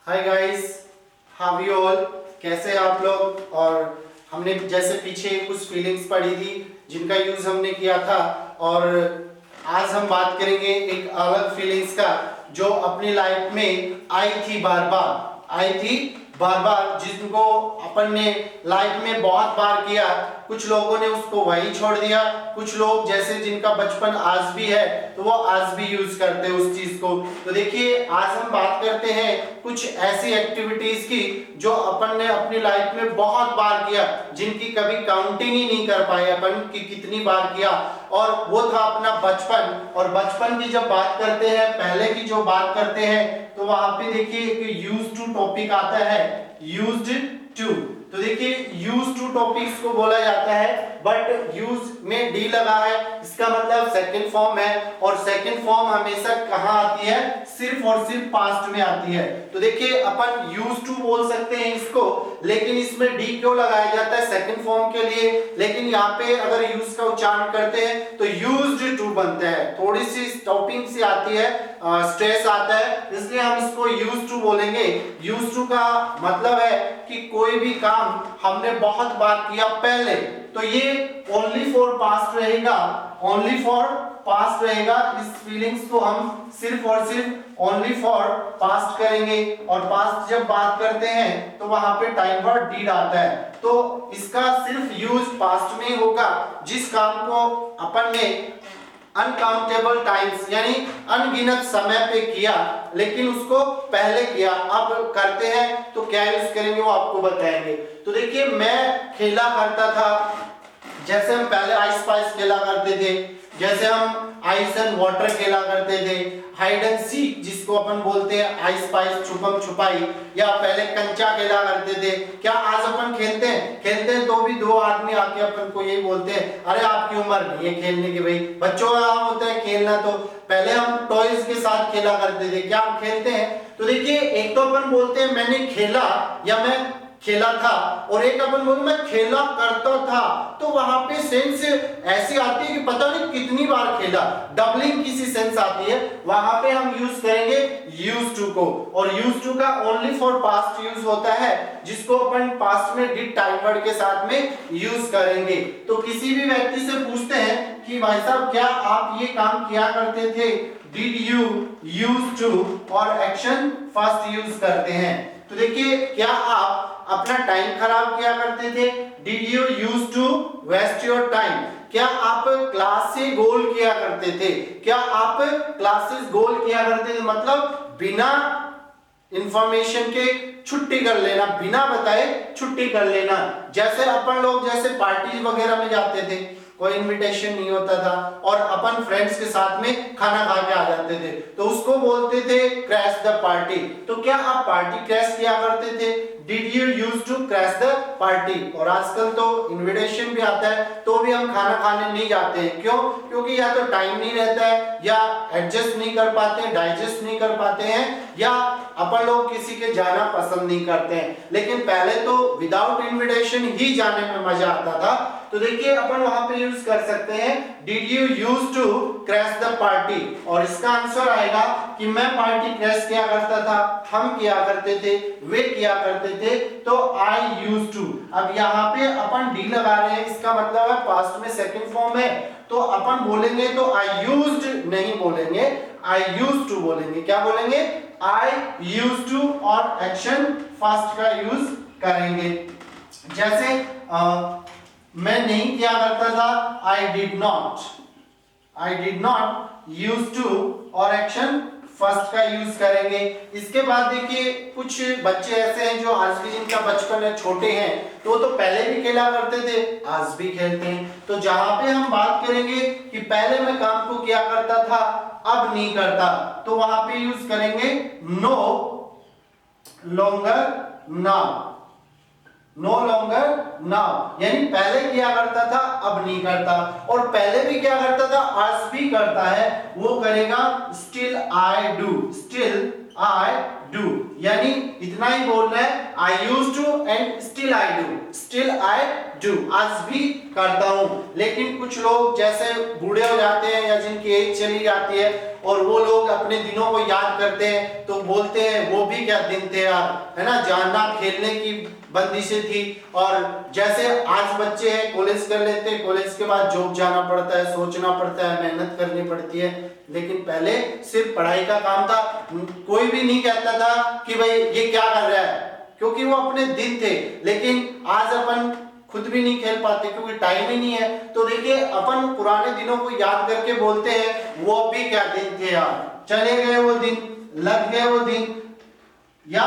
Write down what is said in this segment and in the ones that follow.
Hi guys, how you all. कैसे हैं आप लोग। और हमने जैसे पीछे कुछ फीलिंग्स पढ़ी थी जिनका यूज हमने किया था, और आज हम बात करेंगे एक अलग फीलिंग्स का जो अपनी लाइफ में आई थी बार बार, जिनको अपन ने लाइफ में बहुत बार किया। कुछ लोगों ने उसको वही छोड़ दिया, कुछ लोग जैसे जिनका बचपन आज भी है तो वो आज भी यूज करते हैं उस चीज को। तो देखिए, आज हम बात करते हैं कुछ ऐसी एक्टिविटीज की जो अपन ने अपनी लाइफ में बहुत बार किया, जिनकी कभी काउंटिंग ही नहीं कर पाए अपन कि कितनी बार किया। और वो था अपना बचपन। और बचपन की जब बात करते हैं, पहले की जो बात करते हैं, तो वहां पे देखिए कि यूज्ड टू टॉपिक आता है, यूज्ड टू। तो देखिए यूज टू टॉपिक्स को बोला जाता है, बट यूज में डी लगा है, इसका मतलब सेकंड फॉर्म है। और सेकंड फॉर्म हमेशा कहां आती है? सिर्फ और सिर्फ पास्ट में आती है। तो देखिए अपन यूज टू बोल सकते हैं इसको, लेकिन इसमें डी क्यों लगाया जाता है? सेकंड फॉर्म के लिए। लेकिन यहाँ पे अगर यूज का उच्चारण करते हैं तो यूज्ड टू बनता है, थोड़ी सी स्टॉपिंग सी आती है, स्ट्रेस आता है, इसलिए हम इसको यूज टू बोलेंगे। यूज टू का मतलब है कि कोई भी काम हमने बहुत बार किया पहले, तो ये ओनली फॉर पास्ट रहेगा, ओनली फॉर पास्ट रहेगा। इस फीलिंग्स को हम सिर्फ और सिर्फ ओनली फॉर पास्ट करेंगे। और पास्ट जब बात करते हैं तो वहां पे टाइम वर्ड डीड आता है, तो इसका सिर्फ यूज पास्ट में होगा। जिस काम को अपन ने अनकाउंटेबल टाइम्स यानी अनगिनत समय पे किया, लेकिन उसको पहले किया, अब करते हैं, तो क्या यूज करेंगे वो आपको बताएंगे। तो देखिए, मैं खेला करता था, जैसे हम पहले आइस पाइस खेला करते थे, जैसे हम आइस एंड वाटर खेला करते थे, हाइड एंड सीक जिसको अपन बोलते हैं, आइस पाइस छुपम छुपाई, या पहले कंचा खेला करते थे। क्या आज अपन खेलते हैं? खेलते हैं तो भी दो आदमी आके अपन को यही बोलते हैं, अरे आपकी उम्र नहीं है खेलने की भाई, बच्चों का काम होता है खेलना। तो पहले हम टॉयज के साथ खेला करते थे, क्या हम खेलते हैं? तो देखिए, एक तो अपन बोलते हैं मैंने खेला या मैं खेला था, और एक अपन बोलते मैं खेला करता था। तो वहां पे सेंस ऐसी आती है कि पता नहीं कितनी बार खेला, डबलिंग की सी सेंस आती है। वहां पे हम यूज करेंगे यूज टू को, और यूज टू का ओनली फॉर पास्ट यूज होता है, जिसको अपन पास्ट में डिड टाइम वर्ड के साथ में यूज करेंगे। तो किसी भी व्यक्ति से पूछते हैं कि भाई साहब क्या आप ये काम किया करते थे, डिड यू यूज टू और एक्शन फर्स्ट यूज करते हैं। तो देखिए, क्या आप अपना टाइम खराब किया करते थे? Did you use to waste your time. क्या आप क्लास से गोल किया करते थे? क्या आप क्लासेस गोल किया करते थे, मतलब बिना इंफॉर्मेशन के छुट्टी कर लेना, बिना बताए छुट्टी कर लेना। जैसे अपन लोग जैसे पार्टी वगैरह में जाते थे, कोई इनविटेशन नहीं होता था, और अपन फ्रेंड्स के साथ में खाना खा के आ जाते थे, तो उसको बोलते थे क्रैश द पार्टी। तो क्या आप पार्टी क्रैश किया करते थे? Did you use to crash the party. और आजकल तो इनविटेशन भी आता है तो भी हम खाना खाने नहीं जाते हैं। क्यों? क्योंकि या तो टाइम नहीं रहता है, या एडजस्ट नहीं कर पाते, डाइजेस्ट नहीं कर पाते हैं, या अपन लोग किसी के जाना पसंद नहीं करते हैं। लेकिन पहले तो विदाउट इनविटेशन ही जाने में मजा आता था। तो देखिए, अपन वहां पे यूज कर सकते हैं did you use to crash the party, और इसका आंसर आएगा कि मैं पार्टी क्रैश किया करता था, हम किया करते थे, वे किया करते थे, तो आई यूज टू। अब यहाँ पे अपन डी लगा रहे हैं, इसका मतलब है पास्ट में सेकंड फॉर्म है, तो अपन बोलेंगे तो आई यूज्ड नहीं बोलेंगे, आई यूज टू बोलेंगे। क्या बोलेंगे? आई यूज टू और एक्शन फर्स्ट का यूज करेंगे। जैसे मैं नहीं किया करता था, I did not use to और एक्शन फर्स्ट का यूज करेंगे। इसके बाद देखिए, कुछ बच्चे ऐसे हैं जो आज भी जिनका बचपन है, छोटे हैं, तो पहले भी खेला करते थे, आज भी खेलते हैं। तो जहां पे हम बात करेंगे कि पहले मैं काम को किया करता था, अब नहीं करता, तो वहां पे यूज करेंगे no longer now. No longer now यानी पहले किया करता था, अब नहीं करता। और पहले भी क्या करता था, आज भी करता है, वो करेगा स्टिल आई डू, यानी इतना ही बोलना है, I use to and still I do, still I do, आज भी करता हूं। लेकिन कुछ लोग जैसे बूढ़े हो जाते हैं या जिनकी एज चली जाती है और वो लोग अपने दिनों को याद करते हैं तो बोलते हैं वो भी क्या दिन थे यार, है ना, जानना खेलने की बंदिशें थी। और जैसे आज बच्चे हैं कॉलेज कर लेते हैं, कॉलेज के बाद जॉब जाना पड़ता है, सोचना पड़ता है, मेहनत करनी पड़ती है। लेकिन पहले सिर्फ पढ़ाई का काम था, कोई भी नहीं कहता था कि भाई ये क्या कर रहा है, क्योंकि वो अपने दिन थे। लेकिन आज अपन खुद भी नहीं खेल पाते क्योंकि टाइम ही नहीं है। तो देखिए अपन पुराने दिनों को याद करके बोलते हैं वो भी क्या दिन थे यार, चले गए वो दिन, लग गए वो दिन, या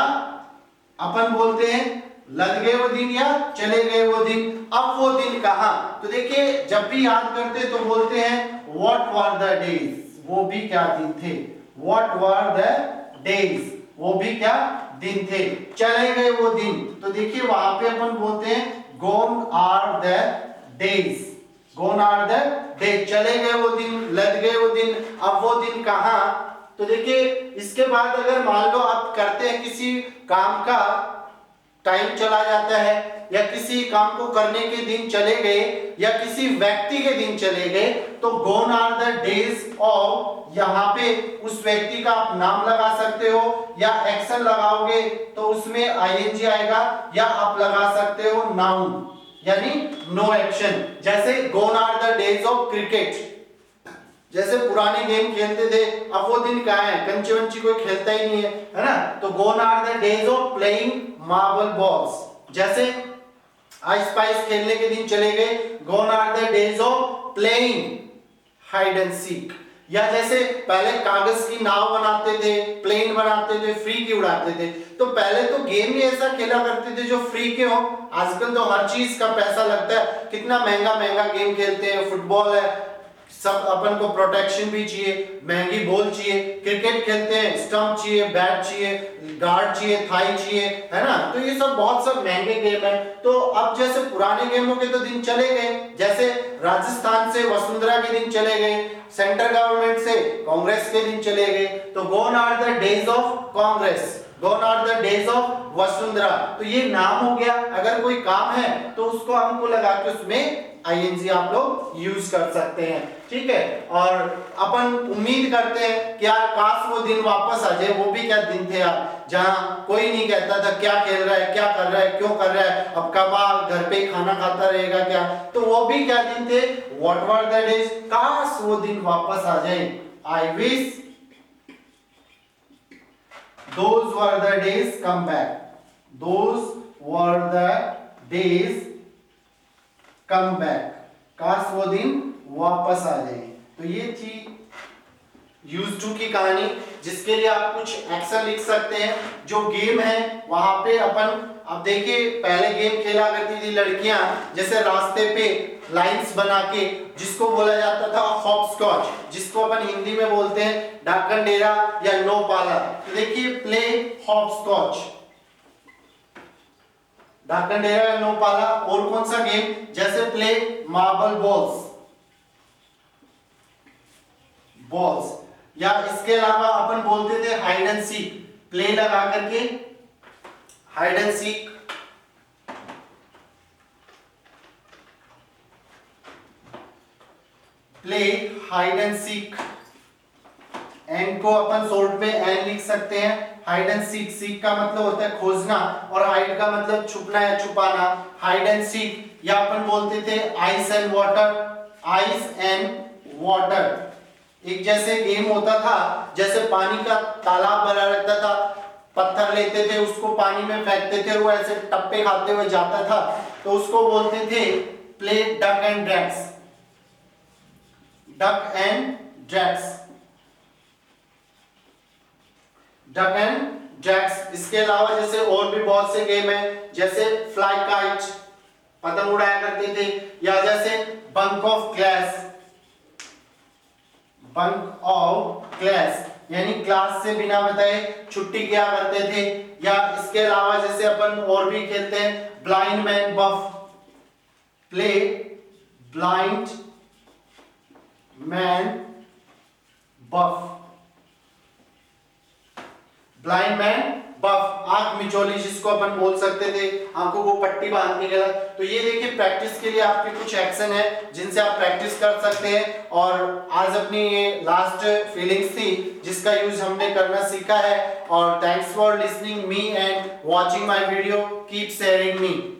अपन बोलते हैं लग गए वो दिन या चले गए वो दिन, अब वो दिन कहां। तो देखिए जब भी याद करते तो बोलते हैं व्हाट वर द डेज, वो भी क्या दिन थे, व्हाट वर द डेज, वो भी क्या दिन थे, चले गए वो दिन। तो देखिए वहां पे अपन बोलते हैं gone are the days, gone are the days, चले गए वो दिन, लग गए वो दिन, अब वो दिन कहां। तो देखिए इसके बाद अगर मान लो आप करते हैं किसी काम का टाइम चला जाता है या किसी काम को करने के दिन चले गए या किसी व्यक्ति के दिन चले गए तो gone are the days of, यहाँ पे उस व्यक्ति का आप नाम लगा सकते हो या एक्शन लगाओगे तो उसमें ing आएगा, या आप लगा सकते हो नाउन यानी नो एक्शन। जैसे gone are the days of cricket, जैसे पुराने गेम खेलते थे अब वो दिन कहाँ है, कंचे वंची कोई खेलता ही नहीं है ना। तो gone are the days of playing marble balls, जैसे आइस पाइस खेलने के दिन चले गए, gone are the days of playing hide and seek। या जैसे पहले कागज की नाव बनाते थे, प्लेन बनाते थे, फ्री की उड़ाते थे। तो पहले तो गेम ही ऐसा खेला करते थे जो फ्री के हो, आजकल तो हर चीज का पैसा लगता है, कितना महंगा महंगा गेम खेलते हैं, फुटबॉल है, सब अपन को प्रोटेक्शन भी चाहिए, महंगी बॉल चाहिए, क्रिकेट खेलते हैं स्टंप चाहिए, बैट चाहिए, गार्ड चाहिए, थाई चाहिए, है ना। तो ये सब बहुत सब महंगे गेम है। तो अब जैसे पुराने गेमों के तो दिन चले गए, जैसे राजस्थान से वसुंधरा के दिन चले गए, सेंट्रल गवर्नमेंट से कांग्रेस के दिन चले गए। तो gone are the days of Congress, gone are the days of Vasundhara. तो ये नाम हो गया, अगर कोई काम है तो उसको हमको लगा के उसमें आईएनजी आप लोग यूज कर सकते हैं, ठीक है। और अपन उम्मीद करते हैं कि यार काश वो दिन वापस आ जाए, वो भी क्या दिन थे यार जहां कोई नहीं कहता था क्या खेल रहा है, क्या कर रहा है, क्यों कर रहा है, अब कब घर पे ही खाना खाता रहेगा क्या। तो वो भी क्या दिन थे, व्हाट वर द डेज, काश वो दिन वापस आ जाए। I wish those were the days come back, those were the days come back, काश वो दिन वापस आ जाए। तो ये थी यूज टू की कहानी, जिसके लिए आप कुछ एक्शन लिख सकते हैं। जो गेम है वहां पे अपन, अब देखिए पहले गेम खेला करती थी लड़कियां, जैसे रास्ते पे लाइंस बना के, जिसको बोला जाता था हॉपस्कॉच, जिसको अपन हिंदी में बोलते हैं ढाकन डेरा या नो पाला। तो देखिए प्ले हॉपस्कॉच, ढाकन डेरा या नो पाला। और कौन सा गेम, जैसे प्ले मार्बल बॉल्स, बॉल्स। या इसके अलावा अपन बोलते थे हाइड एंड सीक, प्ले लगा करके hide and seek. Play hide and seek, एन को अपन शॉर्ट में एन लिख सकते हैं। हाइड एंड सीक, सीक का मतलब होता है खोजना और हाइड का मतलब छुपना या छुपाना, हाइड एंड सीक। या अपन बोलते थे ice and water, ice and water. एक जैसे गेम होता था, जैसे पानी का तालाब बना रहता था, पत्थर लेते थे उसको पानी में फेंकते थे, वो ऐसे टप्पे खाते हुए जाता था, तो उसको बोलते थे play duck and drags, duck and drags, duck and drags. इसके अलावा जैसे और भी बहुत से गेम है, जैसे फ्लाई काइट, पतंग उड़ाया करते थे, या जैसे bunk of class, bunk of class यानी क्लास से बिना बताए छुट्टी किया करते थे। या इसके अलावा जैसे अपन और भी खेलते हैं ब्लाइंड मैन बफ, प्ले ब्लाइंड मैन बफ, ब्लाइंड मैन बफ, आंख मिचौली जिसको अपन बोल सकते थे, आंखों को पट्टी बांध के गला। तो ये देखिए प्रैक्टिस के लिए आपके कुछ एक्शन है जिनसे आप प्रैक्टिस कर सकते हैं। और आज अपनी ये लास्ट फीलिंग्स थी जिसका यूज हमने करना सीखा है। और thanks for listening me and watching my video, keep sharing me.